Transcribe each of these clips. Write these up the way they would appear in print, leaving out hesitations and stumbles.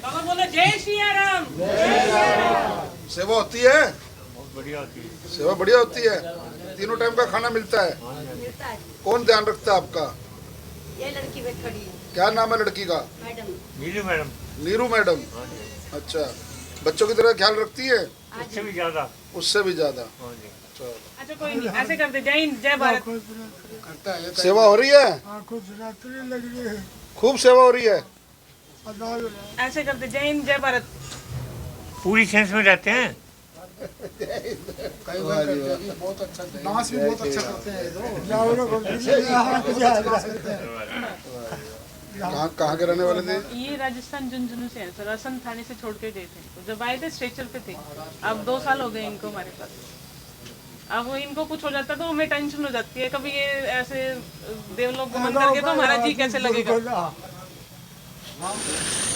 बाबा बोलो जय सिया राम। सेवा होती है, बहुत बढ़िया होती है। सेवा बढ़िया होती है। तीनों टाइम का खाना मिलता है। मिलता है। कौन ध्यान रखता है आपका? ये लड़की बैठ खड़ी है, क्या नाम है लड़की का? मैडम। नीलू मैडम। नीरू मैडम। हाँ जी। अच्छा, बच्चों की तरह ख्याल रखती है? उससे भी ज्यादा। उससे भी ज्यादा। हाँ जी। चलो। अच्छा कोई नहीं, ऐसे करते जय हिंद जय भारत। सेवा हो रही है, खूब सेवा हो रही है। ऐसे करते जय हिंद जय भारत। पूरी सेंस में रहते हैं। डांस भी बहुत अच्छा करते हैं कहाँ के रहने वाले थे? ये राजस्थान झुंझुनू से है सर, असम थाने से छोड़ के गए थे। तो जब आए थे स्ट्रेचर पे थे, अब 2 साल हो गए इनको हमारे पास। अब इनको कुछ हो जाता तो हमें टेंशन हो जाती है, कभी ये ऐसे देवलोक गमन करके तो हमारा जी कैसे लगेगा।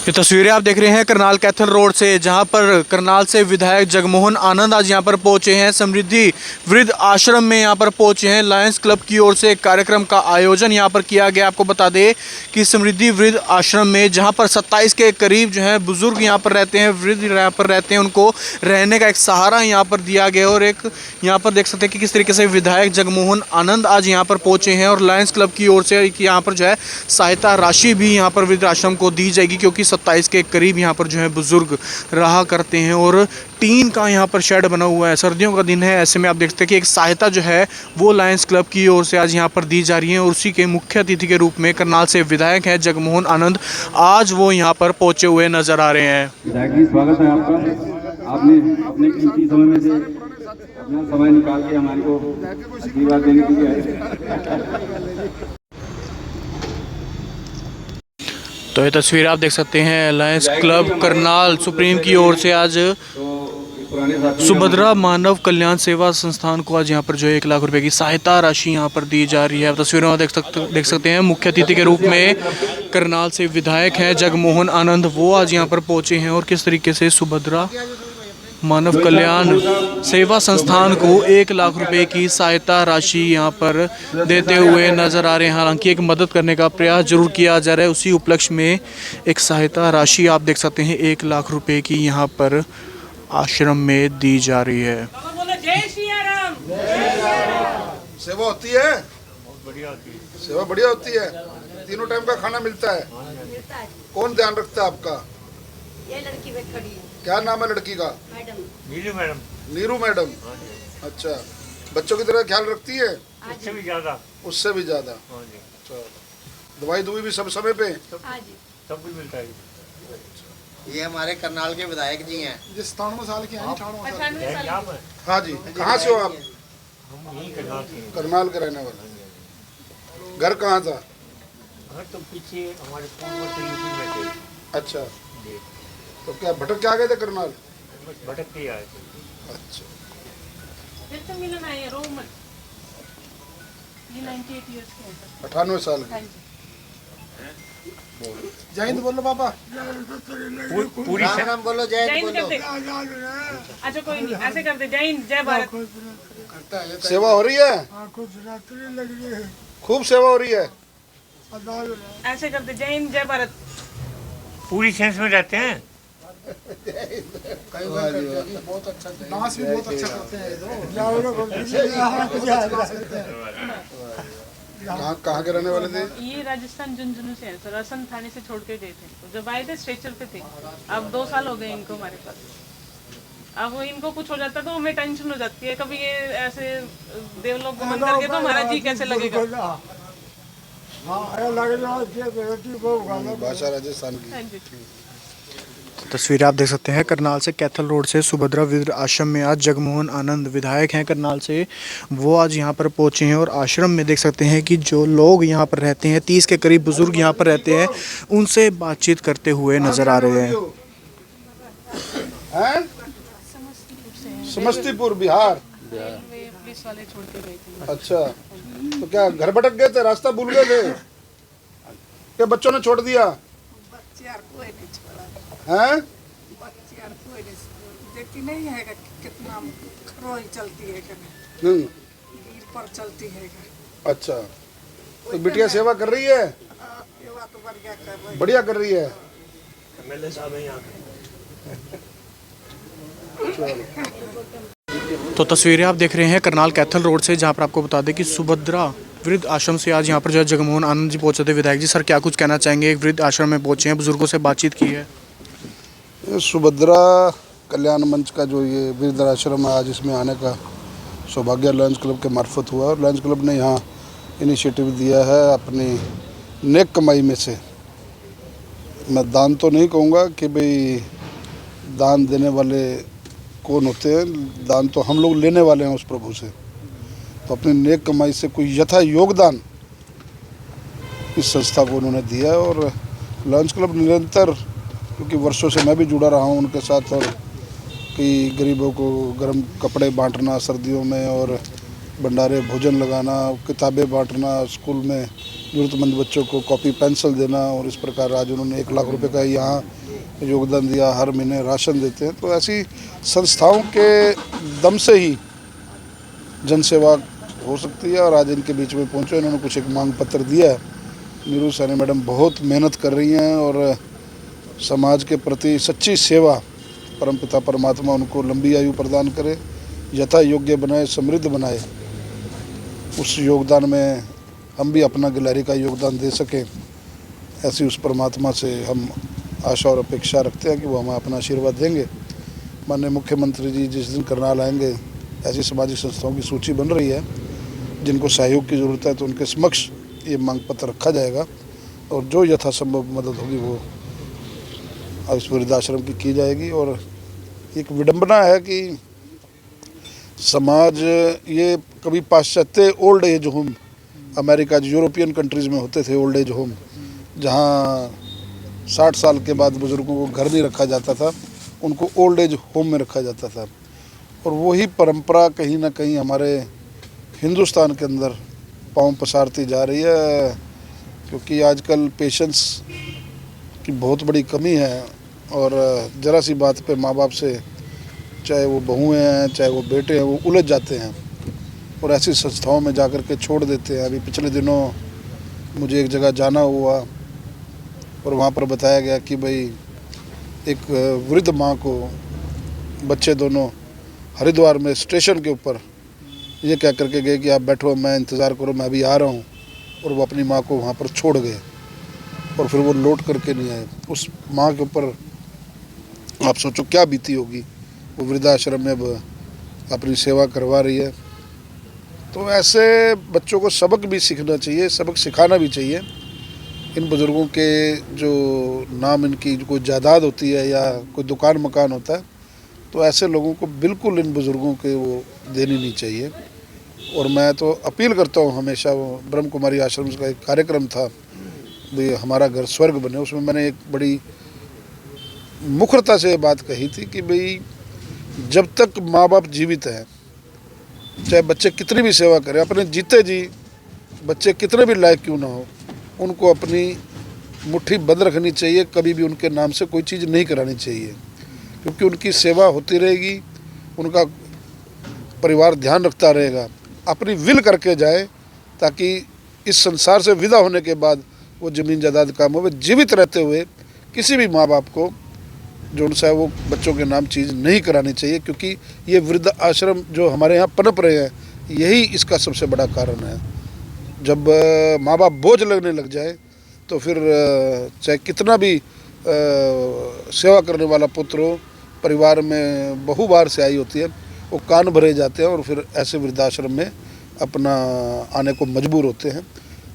ये तस्वीरें आप देख रहे हैं करनाल कैथल रोड से, जहां पर करनाल से विधायक जगमोहन आनंद आज यहां पर पहुंचे हैं। समृद्धि वृद्ध आश्रम में यहां पर पहुंचे हैं। लायंस क्लब की ओर से एक कार्यक्रम का आयोजन यहां पर किया गया। आपको बता दें कि समृद्धि वृद्ध आश्रम में जहां पर 27 के करीब जो है बुजुर्ग यहां पर रहते हैं, वृद्ध यहां पर रहते हैं, उनको रहने का एक सहारा यहां पर दिया गया। और एक यहां पर देख सकते हैं कि किस तरीके से विधायक जगमोहन आनंद आज यहां पर पहुंचे हैं। और लायंस क्लब की ओर से यहां पर जो है सहायता राशि भी यहां पर वृद्ध आश्रम को दी जाएगी, क्योंकि 27 के करीब यहाँ पर जो है बुजुर्ग रहा करते हैं। और टीन का यहाँ पर शेड बना हुआ है, सर्दियों का दिन है, ऐसे में आप देखते हैं कि एक सहायता जो है वो लायंस क्लब की ओर से आज यहाँ पर दी जा रही है। और उसी के मुख्य अतिथि के रूप में करनाल से विधायक हैं जगमोहन आनंद, आज वो यहाँ पर पहुँचे हुए नजर आ रहे हैं। विधायक जी, स्वागत है आपका। आपने अपने कीमती समय में से अपना समय निकाल के हमारे को आशीर्वाद देने के लिए आए। तो ये तस्वीर आप देख सकते हैं लायंस क्लब करनाल सुप्रीम की ओर से आज सुभद्रा मानव कल्याण सेवा संस्थान को आज यहाँ पर जो है 1 लाख रुपए की सहायता राशि यहाँ पर दी जा रही है। तस्वीरों में देख सकते हैं मुख्य अतिथि के रूप में करनाल से विधायक हैं जगमोहन आनंद, वो आज यहाँ पर पहुँचे हैं। और किस तरीके से सुभद्रा मानव कल्याण सेवा संस्थान को 1 लाख रुपए की सहायता राशि यहाँ पर देते हुए नजर आ रहे हैं। हालांकि एक मदद करने का प्रयास जरूर किया जा रहा है, उसी उपलक्ष्य में एक सहायता राशि आप देख सकते हैं 1 लाख रुपए की यहाँ पर आश्रम में दी जा रही है। बाबा बोलो जय सिया राम। सेवा होती है, बहुत बढ़िया होती है। सेवा बढ़िया होती है। तीनों टाइम का खाना मिलता है। मिलता है। कौन ध्यान रखता है आपका? ये लड़की बैठ खड़ी है, क्या नाम है लड़की का? मैडम। नीलू मैडम। नीरू मैडम। हाँ जी। अच्छा, बच्चों की तरह ख्याल रखती है? उससे भी ज्यादा। उससे भी ज्यादा। हाँ जी। चलो। दवाई दुई भी सब समय पे? हाँ जी। सब कुछ मिलता है। ये हमारे करनाल के विधायक जी हैं। जिस 97 साल के हैं, 98 साल 98 साल यहाँ पर हाँ जी। कहाँ से हो आप? हम यहीं करनाल के हैं। करनाल के रहने वाले। घर कहाँ था? घर तो पीछे हमारे पूर्व से यूपी में थे। अच्छा, जी। तो क्या भटक के आ गए थे करनाल? बस भटक के ही आए थे। अच्छा, फिर से मिलन आए रो मत। ये 98 इयर्स के हैं सर। 98 साल हाँ की। जी। जय हिंद बोलो पापा। पूरी राम राम बोलो, जय जय हिंद हिंद बोलो। करते। अच्छा कोई नहीं, ऐसे करते जय हिंद जय भारत। सेवा हो रही है, खूब सेवा हो रही है। ऐसे करते जय हिंद जय भारत। पूरी सेंस में रहते हैं। बहुत अच्छा डांस भी बहुत अच्छा करते हैं कहाँ के रहने वाले थे? ये राजस्थान झुंझुनू से है सर, असम थाने से छोड़ के गए थे। तो जब आए थे स्ट्रेचर पे थे, अब 2 साल हो गए इनको हमारे पास। अब इनको कुछ हो जाता तो हमें टेंशन हो जाती है, कभी ये ऐसे देवलोक गमन करके तो हमारा जी कैसे लगेगा। भाषा राजस्थान की। हाँ जी। तस्वीरें आप देख सकते हैं करनाल से कैथल रोड से सुभद्रा वृद्ध आश्रम में आज जगमोहन आनंद विधायक हैं करनाल से, वो आज यहाँ पर पहुँचे हैं। और आश्रम में देख सकते हैं कि जो लोग यहाँ पर रहते हैं, 30 के करीब बुजुर्ग यहाँ पर रहते हैं, उनसे बातचीत करते हुए नजर आ रहे हैं। समस्तीपुर बिहार। पुलिस वाले छोड़ के गए थे। अच्छा, तो क्या घर भटक गए थे, रास्ता भूल गए थे? क्या बच्चों ने छोड़ दिया? हैं? देखती नहीं है कितना रोज चलती है पर चलती है। अच्छा, तो बिटिया सेवा कर रही है? सेवा तो बढ़िया कर रही बढ़िया कर रही है। MLA साहब हैं यहाँ के। तो तस्वीरें आप देख रहे हैं करनाल कैथल रोड से, जहां पर आपको बता दें कि सुभद्रा वृद्ध आश्रम से आज यहां पर जो है जगमोहन आनंद जी पहुंचे थे। विधायक जी, सर क्या कुछ कहना चाहेंगे? एक वृद्ध आश्रम में पहुंचे हैं, बुजुर्गों से बातचीत की है। सुभद्रा कल्याण मंच का जो ये वृद्ध आश्रम है, आज इसमें आने का सौभाग्य लायंस क्लब के मार्फत हुआ और लायंस क्लब ने यहाँ इनिशिएटिव दिया है अपनी नेक कमाई में से। मैं दान तो नहीं कहूँगा कि भाई दान देने वाले कौन होते हैं, दान तो हम लोग लेने वाले हैं उस प्रभु से। तो अपनी नेक कमाई से कोई यथा योगदान इस संस्था को उन्होंने दिया है। और लायंस क्लब निरंतर, क्योंकि वर्षों से मैं भी जुड़ा रहा हूँ उनके साथ, और कई गरीबों को गर्म कपड़े बांटना सर्दियों में और भंडारे भोजन लगाना, किताबें बांटना, स्कूल में ज़रूरतमंद बच्चों को कॉपी पेंसिल देना, और इस प्रकार आज उन्होंने 1 लाख रुपए का यहाँ योगदान दिया। हर महीने राशन देते हैं। तो ऐसी संस्थाओं के दम से ही जनसेवा हो सकती है। और आज इनके बीच में पहुँचे, इन्होंने कुछ एक मांग पत्र दिया है। नीरू सैनी मैडम बहुत मेहनत कर रही हैं और समाज के प्रति सच्ची सेवा, परमपिता परमात्मा उनको लंबी आयु प्रदान करे, यथा योग्य बनाए, समृद्ध बनाए। उस योगदान में हम भी अपना गिलहरी का योगदान दे सकें, ऐसी उस परमात्मा से हम आशा और अपेक्षा रखते हैं कि वो हमें अपना आशीर्वाद देंगे। माननीय मुख्यमंत्री जी जिस दिन करनाल आएंगे, ऐसी सामाजिक संस्थाओं की सूची बन रही है जिनको सहयोग की ज़रूरत है, तो उनके समक्ष ये मांग पत्र रखा जाएगा और जो यथासंभव मदद होगी वो इस वृद्धाश्रम की जाएगी। और एक विडंबना है कि समाज ये कभी पाश्चात्य old age home, America European countries में होते थे ओल्ड एज होम, जहाँ 60 साल के बाद बुज़ुर्गों को घर नहीं रखा जाता था, उनको ओल्ड एज होम में रखा जाता था। और वही परंपरा कहीं ना कहीं हमारे हिंदुस्तान के अंदर पाँव पसारती जा रही है, क्योंकि आजकल पेशेंस की बहुत बड़ी कमी है। और ज़रा सी बात पे माँ बाप से, चाहे वो बहुएँ हैं चाहे वो बेटे हैं, वो उलझ जाते हैं और ऐसी संस्थाओं में जाकर के छोड़ देते हैं। अभी पिछले दिनों मुझे एक जगह जाना हुआ और वहाँ पर बताया गया कि भाई एक वृद्ध माँ को बच्चे दोनों हरिद्वार में स्टेशन के ऊपर ये कह करके गए कि आप बैठो, मैं इंतज़ार करो, मैं अभी आ रहा हूँ, और वो अपनी माँ को वहाँ पर छोड़ गए और फिर वो लौट करके नहीं आए। उस माँ के ऊपर आप सोचो क्या बीती होगी। वो वृद्धाश्रम में अब अपनी सेवा करवा रही है। तो ऐसे बच्चों को सबक भी सीखना चाहिए, सबक सिखाना भी चाहिए। इन बुज़ुर्गों के जो नाम इनकी कोई जायदाद होती है या कोई दुकान मकान होता है, तो ऐसे लोगों को बिल्कुल इन बुज़ुर्गों के वो देनी नहीं चाहिए। और मैं तो अपील करता हूँ हमेशा, वो ब्रह्म कुमारी आश्रम का एक कार्यक्रम था भाई हमारा घर स्वर्ग बने, उसमें मैंने एक बड़ी मुखरता से बात कही थी कि भाई जब तक माँ बाप जीवित हैं, चाहे बच्चे कितनी भी सेवा करें, अपने जीते जी बच्चे कितने भी लायक क्यों ना हो, उनको अपनी मुट्ठी बंद रखनी चाहिए। कभी भी उनके नाम से कोई चीज़ नहीं करानी चाहिए, क्योंकि उनकी सेवा होती रहेगी, उनका परिवार ध्यान रखता रहेगा। अपनी विल करके जाए ताकि इस संसार से विदा होने के बाद वो ज़मीन जायदाद काम हो। जीवित रहते हुए किसी भी माँ बाप को जो उनसे वो बच्चों के नाम चीज़ नहीं करानी चाहिए, क्योंकि ये वृद्ध आश्रम जो हमारे यहाँ पनप रहे हैं, यही इसका सबसे बड़ा कारण है। जब माँ बाप बोझ लगने लग जाए तो फिर चाहे कितना भी सेवा करने वाला पुत्र हो, परिवार में बहुबार से आई होती है, वो कान भरे जाते हैं और फिर ऐसे वृद्धाश्रम में अपना आने को मजबूर होते हैं।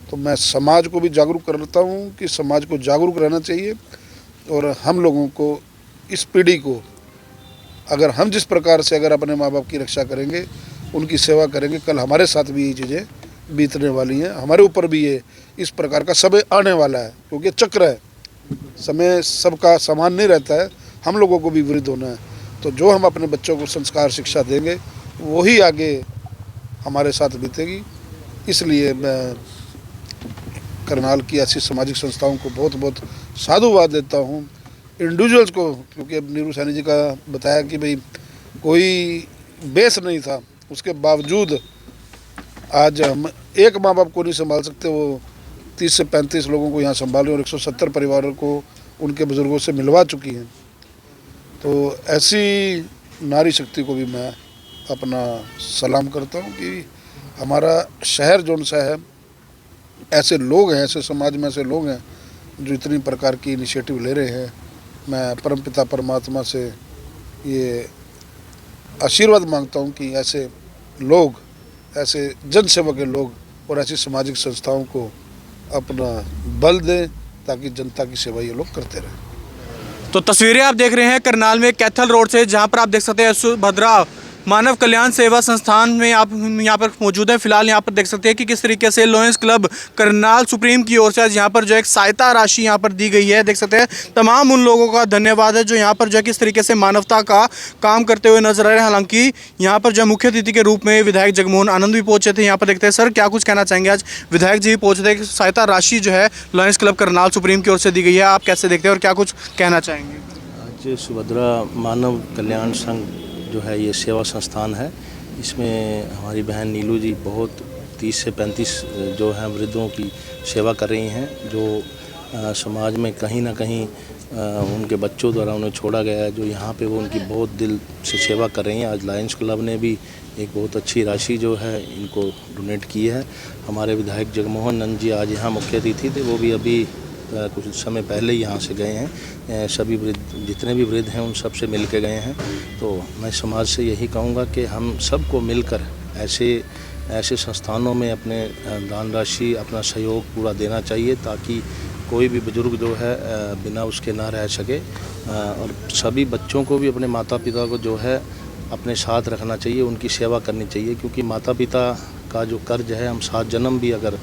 तो मैं समाज को भी जागरूक करता हूँ कि समाज को जागरूक रहना चाहिए। और हम लोगों को, इस पीढ़ी को, अगर हम जिस प्रकार से अगर अपने माँ बाप की रक्षा करेंगे, उनकी सेवा करेंगे, कल हमारे साथ भी ये चीज़ें बीतने वाली हैं, हमारे ऊपर भी ये इस प्रकार का समय आने वाला है, क्योंकि चक्र है, समय सबका समान नहीं रहता है, हम लोगों को भी वृद्ध होना है। तो जो हम अपने बच्चों को संस्कार शिक्षा देंगे वही आगे हमारे साथ बीतेगी। इसलिए मैं करनाल की ऐसी सामाजिक संस्थाओं को बहुत बहुत साधुवाद देता हूँ, इंडिविजुअल्स को, क्योंकि अब नीरू सैनी जी का बताया कि भाई कोई बेस नहीं था, उसके बावजूद आज हम एक माँ बाप को नहीं संभाल सकते, वो 30 से 35 लोगों को यहाँ संभालें और 170 परिवारों को उनके बुज़ुर्गों से मिलवा चुकी हैं। तो ऐसी नारी शक्ति को भी मैं अपना सलाम करता हूँ कि हमारा शहर जौन सा है, ऐसे लोग हैं, ऐसे समाज में ऐसे लोग हैं जो इतनी प्रकार की इनिशिएटिव ले रहे हैं। मैं परमपिता परमात्मा से ये आशीर्वाद मांगता हूँ कि ऐसे लोग, ऐसे जनसेवा के लोग और ऐसी सामाजिक संस्थाओं को अपना बल दें ताकि जनता की सेवा ये लोग करते रहें। तो तस्वीरें आप देख रहे हैं करनाल में कैथल रोड से, जहां पर आप देख सकते हैं सुभद्रा मानव कल्याण सेवा संस्थान में आप यहाँ पर मौजूद हैं। फिलहाल यहाँ पर देख सकते हैं कि किस तरीके से लायंस क्लब करनाल सुप्रीम की ओर से आज यहाँ पर जो एक सहायता राशि यहाँ पर दी गई है। देख सकते हैं तमाम उन लोगों का धन्यवाद है जो यहाँ पर जो किस तरीके से मानवता का काम करते हुए नजर आ रहे हैं। हालांकि यहाँ पर जो मुख्य अतिथि के रूप में विधायक जगमोहन आनंद भी पहुंचे थे। यहाँ पर देखते हैं सर क्या कुछ कहना चाहेंगे। आज विधायक जी भी पहुंचे थे, सहायता राशि जो है लायंस क्लब करनाल सुप्रीम की ओर से दी गई है, आप कैसे देखते हैं और क्या कुछ कहना चाहेंगे। आज सुभद्रा मानव कल्याण संघ जो है ये सेवा संस्थान है, इसमें हमारी बहन नीलू जी बहुत 30 से 35 जो है वृद्धों की सेवा कर रही हैं, जो समाज में कहीं ना कहीं उनके बच्चों द्वारा उन्हें छोड़ा गया है, जो यहाँ पे वो उनकी बहुत दिल से सेवा कर रही हैं। आज लायंस क्लब ने भी एक बहुत अच्छी राशि जो है इनको डोनेट की है। हमारे विधायक जगमोहन आनंद जी आज यहाँ मुख्य अतिथि थे, वो भी अभी कुछ समय पहले यहाँ से गए हैं। सभी वृद्ध जितने भी वृद्ध हैं उन सब से मिल के गए हैं। तो मैं समाज से यही कहूँगा कि हम सबको मिलकर ऐसे संस्थानों में अपने दान राशि, अपना सहयोग पूरा देना चाहिए ताकि कोई भी बुजुर्ग जो है बिना उसके ना रह सके। और सभी बच्चों को भी अपने माता पिता को जो है अपने साथ रखना चाहिए, उनकी सेवा करनी चाहिए, क्योंकि माता पिता का जो कर्ज है हम 7 जन्म भी अगर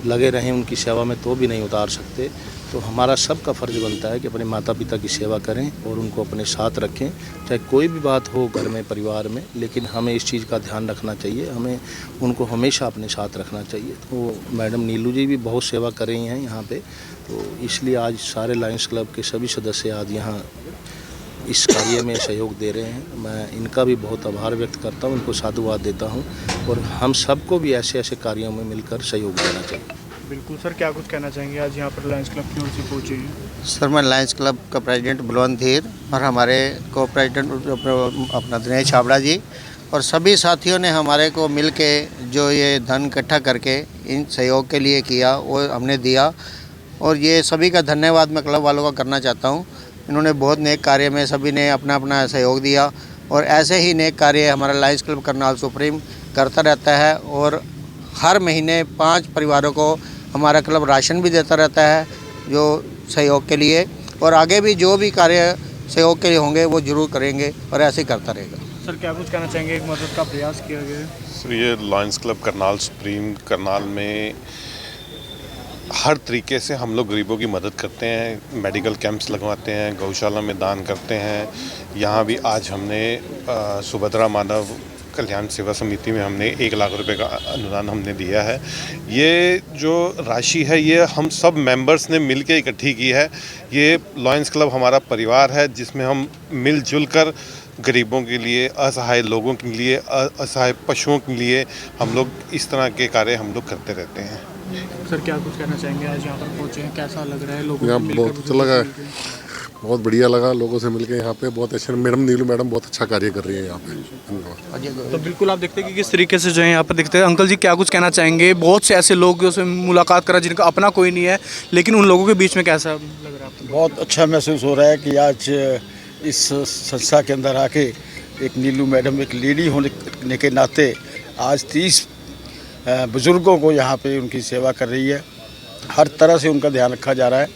लगे रहें उनकी सेवा में तो भी नहीं उतार सकते। तो हमारा सबका फ़र्ज़ बनता है कि अपने माता पिता की सेवा करें और उनको अपने साथ रखें, चाहे कोई भी बात हो घर में, परिवार में, लेकिन हमें इस चीज़ का ध्यान रखना चाहिए, हमें उनको हमेशा अपने साथ रखना चाहिए। तो मैडम नीलू जी भी बहुत सेवा कर रही हैं यहाँ पे, तो इसलिए आज सारे लायंस क्लब के सभी सदस्य आज यहाँ इस कार्य में सहयोग दे रहे हैं। मैं इनका भी बहुत आभार व्यक्त करता हूँ, इनको साधुवाद देता हूँ और हम सबको भी ऐसे ऐसे कार्यों में मिलकर सहयोग देना चाहिए। बिल्कुल सर, क्या कुछ कहना चाहेंगे। आज यहाँ पर लायंस क्लब की ओर से पहुँचे हैं। सर मैं लायंस क्लब का प्रेसिडेंट बलवंत धीर और हमारे को प्रेसिडेंट अपना दिनेश छाबड़ा जी और सभी साथियों ने हमारे को मिल के जो ये धन इकट्ठा करके इन सहयोग के लिए किया वो हमने दिया, और ये सभी का धन्यवाद मैं क्लब वालों का करना चाहता हूँ। इन्होंने बहुत नेक कार्य में सभी ने अपना अपना सहयोग दिया और ऐसे ही नेक कार्य हमारा लायंस क्लब करनाल सुप्रीम करता रहता है। और हर महीने 5 परिवारों को हमारा क्लब राशन भी देता रहता है जो सहयोग के लिए, और आगे भी जो भी कार्य सहयोग के लिए होंगे वो जरूर करेंगे और ऐसे ही करता रहेगा। सर क्या कुछ कहना चाहेंगे। एक मदद का प्रयास किया गया है। सर ये Lions club Karnal supreme Karnal में हर तरीके से हम लोग गरीबों की मदद करते हैं, मेडिकल कैंप्स लगवाते हैं, गौशाला में दान करते हैं। यहाँ भी आज हमने सुभद्रा मानव कल्याण सेवा समिति में हमने 1 लाख रुपए का अनुदान हमने दिया है। ये जो राशि है ये हम सब मेंबर्स ने मिलके इकट्ठी की है। ये लायंस क्लब हमारा परिवार है जिसमें हम मिलजुल कर गरीबों के लिए, असहाय लोगों के लिए, असहाय पशुओं के लिए हम लोग इस तरह के कार्य हम लोग करते रहते हैं। सर क्या कुछ कहना चाहेंगे। आज यहाँ पर पहुँचे हैं, कैसा लग रहा है लोगों यहाँ बहुत अच्छा लगा, बहुत बढ़िया लगा लोगों से मिलकर। यहाँ पे बहुत अच्छे मैडम नीलू मैडम बहुत अच्छा कार्य कर रही है यहाँ पे। तो बिल्कुल आप देखते हैं कि किस तरीके से जो है यहाँ पर देखते हैं। अंकल जी क्या कुछ कहना चाहेंगे। बहुत से ऐसे लोग से मुलाकात करा जिनका अपना कोई नहीं है, लेकिन उन लोगों के बीच में कैसा लग रहा है आपको। बहुत अच्छा महसूस हो रहा है कि आज इस संस्था के अंदर आके एक नीलू मैडम एक लेडी होने के नाते आज 30 बुज़ुर्गों को यहाँ पे उनकी सेवा कर रही है। हर तरह से उनका ध्यान रखा जा रहा है।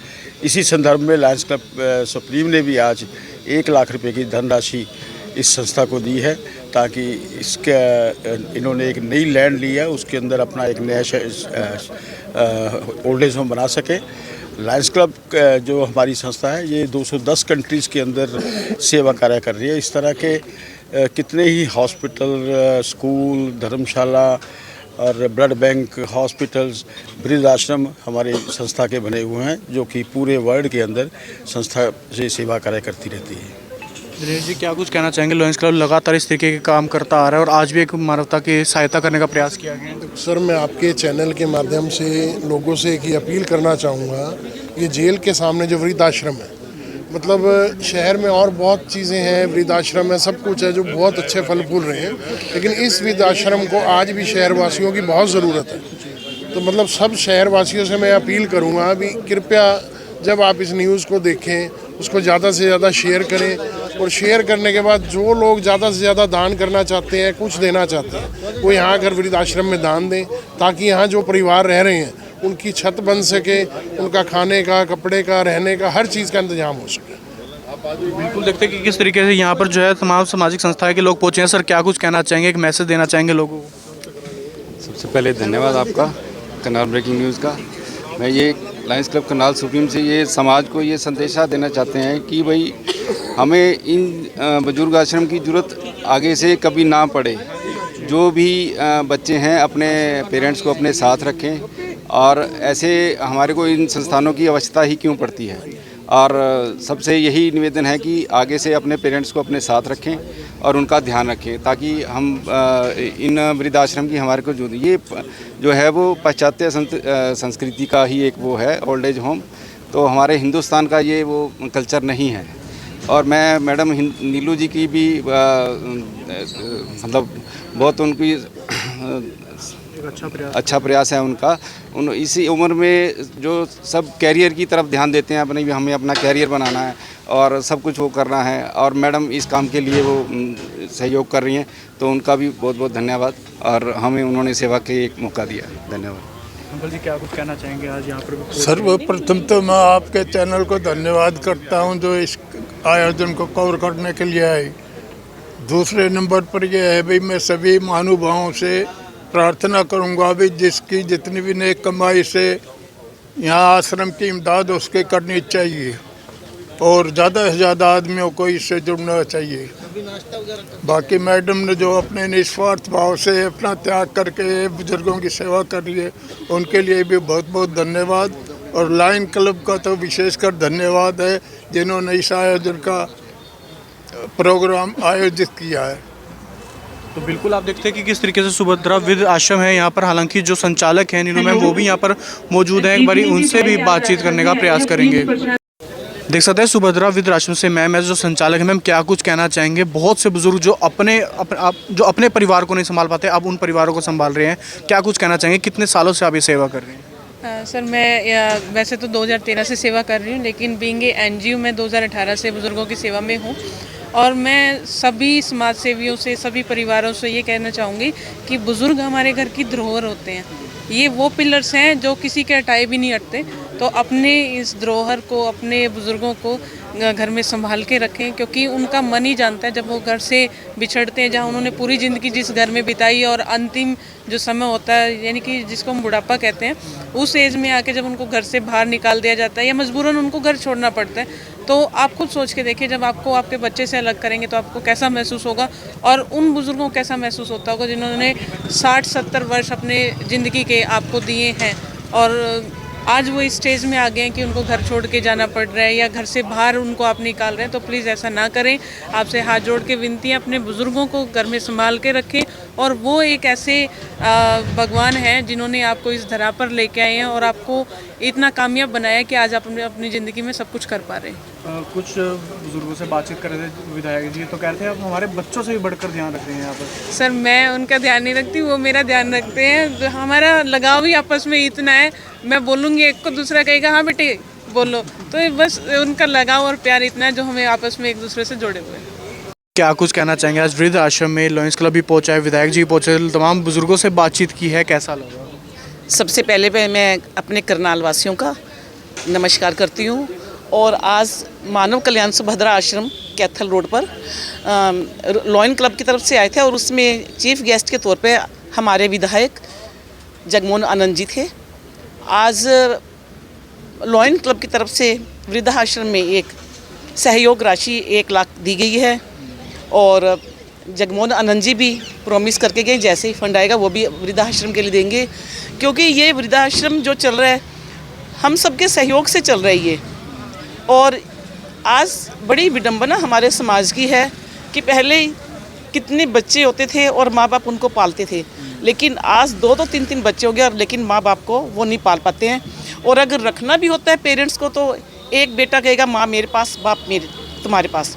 इसी संदर्भ में लायंस क्लब सुप्रीम ने भी आज 1 लाख रुपए की धनराशि इस संस्था को दी है ताकि इसके इन्होंने एक नई लैंड ली है, उसके अंदर अपना एक नया ओल्ड एज होम बना सके। लायंस क्लब जो हमारी संस्था है ये 210 कंट्रीज़ के अंदर सेवा कार्य कर रही है। इस तरह के कितने ही हॉस्पिटल, स्कूल, धर्मशाला और ब्लड बैंक, हॉस्पिटल्स, वृद्ध आश्रम हमारे संस्था के बने हुए हैं जो कि पूरे वर्ल्ड के अंदर संस्था से सेवा कार्य करती रहती है। दिनेश जी क्या कुछ कहना चाहेंगे। लायंस क्लब लगातार इस तरीके के काम करता आ रहा है और आज भी एक मानवता की सहायता करने का प्रयास किया गया है। सर मैं आपके चैनल के माध्यम से लोगों से एक ही अपील करना चाहूँगा, ये जेल के सामने जो वृद्ध आश्रम है मतलब शहर में और बहुत चीज़ें हैं, वृद्धाश्रम है, सब कुछ है जो बहुत अच्छे फल फूल रहे हैं, लेकिन इस वृद्धाश्रम को आज भी शहरवासियों की बहुत ज़रूरत है। तो मतलब सब शहरवासियों से मैं अपील करूँगा अभी कृपया जब आप इस न्यूज़ को देखें उसको ज़्यादा से ज़्यादा शेयर करें, और शेयर करने के बाद जो लोग ज़्यादा से ज़्यादा दान करना चाहते हैं, कुछ देना चाहते हैं, वो यहाँ आकर वृद्धाश्रम में दान दें, ताकि यहाँ जो परिवार रह रहे हैं उनकी छत बन सके, उनका खाने का, कपड़े का, रहने का, हर चीज़ का इंतजाम हो सके। बिल्कुल देखते हैं कि किस तरीके से यहाँ पर जो है तमाम सामाजिक संस्थाएं के लोग पहुँचे हैं। सर क्या कुछ कहना चाहेंगे, एक मैसेज देना चाहेंगे लोगों को? सबसे पहले धन्यवाद आपका करनाल ब्रेकिंग न्यूज़ का। मैं ये लायंस क्लब करनाल सुप्रीम से ये समाज को ये संदेशा देना चाहते हैं कि भाई हमें इन बुजुर्ग आश्रम की ज़रूरत आगे से कभी ना पड़े। जो भी बच्चे हैं अपने पेरेंट्स को अपने साथ रखें, और ऐसे हमारे को इन संस्थानों की आवश्यकता ही क्यों पड़ती है। और सबसे यही निवेदन है कि आगे से अपने पेरेंट्स को अपने साथ रखें और उनका ध्यान रखें, ताकि हम इन वृद्धाश्रम की हमारे को जो है वो पाश्चात्य संस्कृति का ही एक वो है ओल्ड एज होम, तो हमारे हिंदुस्तान का ये वो कल्चर नहीं है। और मैं मैडम नीलू जी की भी मतलब बहुत उनकी अच्छा प्रयास है उनका। इसी उम्र में जो सब कैरियर की तरफ ध्यान देते हैं, अपने भी हमें अपना कैरियर बनाना है और सब कुछ वो करना है, और मैडम इस काम के लिए वो सहयोग कर रही हैं, तो उनका भी बहुत बहुत धन्यवाद, और हमें उन्होंने सेवा के एक मौका दिया। धन्यवाद। अंकल जी क्या कुछ कहना चाहेंगे आज यहाँ पर? सर्वप्रथम तो मैं आपके चैनल को धन्यवाद करता हूँ जो इस आयोजन को कवर करने के लिए आए। दूसरे नंबर पर यह है भाई, मैं सभी महानुभावों से प्रार्थना करूँगा भी जिसकी जितनी भी नेक कमाई से यहाँ आश्रम की इमदाद उसके करनी चाहिए, और ज़्यादा से ज़्यादा आदमियों को इससे जुड़ना चाहिए। बाकी मैडम ने जो अपने निस्वार्थ भाव से अपना त्याग करके बुजुर्गों की सेवा कर रही है, उनके लिए भी बहुत बहुत धन्यवाद। और लायन क्लब का तो विशेषकर धन्यवाद है जिन्होंने इस आयोजन का प्रोग्राम आयोजित किया है। तो बिल्कुल आप देखते हैं कि किस तरीके से सुभद्रा वृद्ध आश्रम है यहाँ पर, हालांकि जो संचालक हैं नीलू मैम वो भी यहाँ पर मौजूद हैं, एक बारी उनसे भी बातचीत करने का प्रयास करेंगे। देख सकते हैं सुभद्रा वृद्ध आश्रम से मैम जो संचालक है, मैम क्या कुछ कहना चाहेंगे? बहुत से बुजुर्ग जो अपने परिवार को नहीं संभाल पाते, अब उन परिवारों को संभाल रहे हैं, क्या कुछ कहना चाहेंगे? कितने सालों से आप ये सेवा कर रहे हैं? सर मैं वैसे तो 2013 से सेवा कर रही हूँ, लेकिन बीइंग एनजीओ मैं 2018 से बुज़ुर्गों की सेवा में हूँ। और मैं सभी समाज सेवियों से, सभी परिवारों से ये कहना चाहूँगी कि बुज़ुर्ग हमारे घर की धरोहर होते हैं। ये वो पिलर्स हैं जो किसी के हटाए भी नहीं हटते। तो अपने इस धरोहर को, अपने बुज़ुर्गों को घर में संभाल के रखें, क्योंकि उनका मन ही जानता है जब वो घर से बिछड़ते हैं, जहाँ उन्होंने पूरी ज़िंदगी जिस घर में बिताई, और अंतिम जो समय होता है यानी कि जिसको हम बुढ़ापा कहते हैं, उस एज में आके जब उनको घर से बाहर निकाल दिया जाता है या मजबूरन उनको घर छोड़ना पड़ता है, तो आप खुद सोच के देखिए जब आपको आपके बच्चे से अलग करेंगे तो आपको कैसा महसूस होगा, और उन बुज़ुर्गों को कैसा महसूस होता होगा जिन्होंने 60-70 वर्ष अपने ज़िंदगी के आपको दिए हैं, और आज वो इस स्टेज में आ गए हैं कि उनको घर छोड़ के जाना पड़ रहा है या घर से बाहर उनको आप निकाल रहे हैं। तो प्लीज़ ऐसा ना करें। आपसे हाथ जोड़ के विनती है, अपने बुज़ुर्गों को घर में संभाल के रखें। और वो एक ऐसे भगवान हैं जिन्होंने आपको इस धरा पर लेके आए हैं और आपको इतना कामयाब बनाया कि आज आप अपनी ज़िंदगी में सब कुछ कर पा रहे हैं। कुछ बुजुर्गों से बातचीत कर रहे थे विधायक जी, तो कह रहे थे आप हमारे बच्चों से भी बढ़कर ध्यान रख रहे हैं यहाँ पर। सर मैं उनका ध्यान नहीं रखती, वो मेरा ध्यान रखते हैं। हमारा लगाव ही आपस में इतना है, मैं बोलूँगी एक को दूसरा कहेगा हाँ बेटे बोलो, तो बस उनका लगाव और प्यार इतना है जो हमें आपस में एक दूसरे से जोड़े हुए हैं। क्या कुछ कहना चाहेंगे? आज वृद्ध आश्रम में लायंस क्लब भी पहुँचा है, विधायक जी पहुँचे, तमाम बुजुर्गों से बातचीत की है, कैसा लगा? सबसे पहले मैं अपने करनाल वासियों का नमस्कार करती हूँ। और आज मानव कल्याण सुभद्रा आश्रम कैथल रोड पर लायन क्लब की तरफ से आए थे, और उसमें चीफ गेस्ट के तौर पे हमारे विधायक जगमोहन आनंद जी थे। आज लायन क्लब की तरफ से वृद्धाश्रम में एक सहयोग राशि 1 लाख दी गई है, और जगमोहन आनंद जी भी प्रॉमिस करके गए जैसे ही फंड आएगा वो भी वृद्धाश्रम के लिए देंगे, क्योंकि ये वृद्धाश्रम जो चल रहा है हम सबके सहयोग से चल रही है। और आज बड़ी विडंबना हमारे समाज की है कि पहले कितने बच्चे होते थे और माँ बाप उनको पालते थे, लेकिन आज 2-2, 3-3 बच्चे हो गए, लेकिन माँ बाप को वो नहीं पाल पाते हैं। और अगर रखना भी होता है पेरेंट्स को तो एक बेटा कहेगा माँ मेरे पास, बाप मेरे तुम्हारे पास।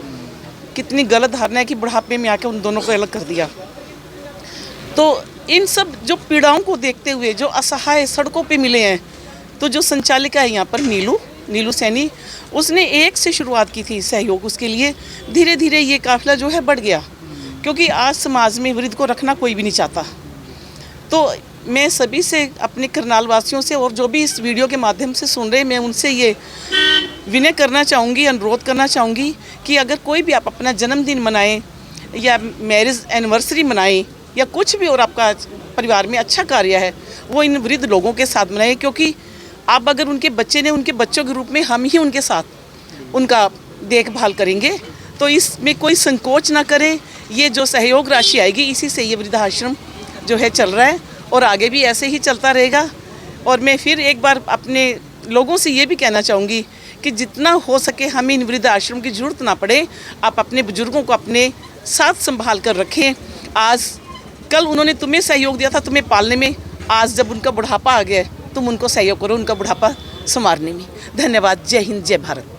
कितनी गलत धारणा है कि बुढ़ापे में आके उन दोनों को अलग कर दिया। तो इन सब जो पीड़ाओं को देखते हुए जो असहाय सड़कों पे मिले हैं, तो जो संचालिका है यहाँ पर नीलू सैनी, उसने एक से शुरुआत की थी सहयोग उसके लिए। धीरे धीरे ये काफिला जो है बढ़ गया, क्योंकि आज समाज में वृद्ध को रखना कोई भी नहीं चाहता। तो मैं सभी से, अपने करनाल वासियों से और जो भी इस वीडियो के माध्यम से सुन रहे हैं, मैं उनसे ये विनय करना चाहूँगी, अनुरोध करना चाहूँगी कि अगर कोई भी आप अपना जन्मदिन मनाएं या मैरिज एनिवर्सरी मनाएं या कुछ भी और आपका परिवार में अच्छा कार्य है, वो इन वृद्ध लोगों के साथ मनाएं। क्योंकि आप अगर उनके बच्चे ने, उनके बच्चों के रूप में हम ही उनके साथ उनका देखभाल करेंगे, तो इसमें कोई संकोच ना करें। ये जो सहयोग राशि आएगी, इसी से ये वृद्धाश्रम जो है चल रहा है और आगे भी ऐसे ही चलता रहेगा। और मैं फिर एक बार अपने लोगों से ये भी कहना चाहूँगी कि जितना हो सके हमें इन वृद्धाश्रम की ज़रूरत ना पड़े, आप अपने बुजुर्गों को अपने साथ संभाल कर रखें। आज कल उन्होंने तुम्हें सहयोग दिया था तुम्हें पालने में, आज जब उनका बुढ़ापा आ गया, तुम उनको सहयोग करो उनका बुढ़ापा संवारने में। धन्यवाद। जय हिंद, जय भारत।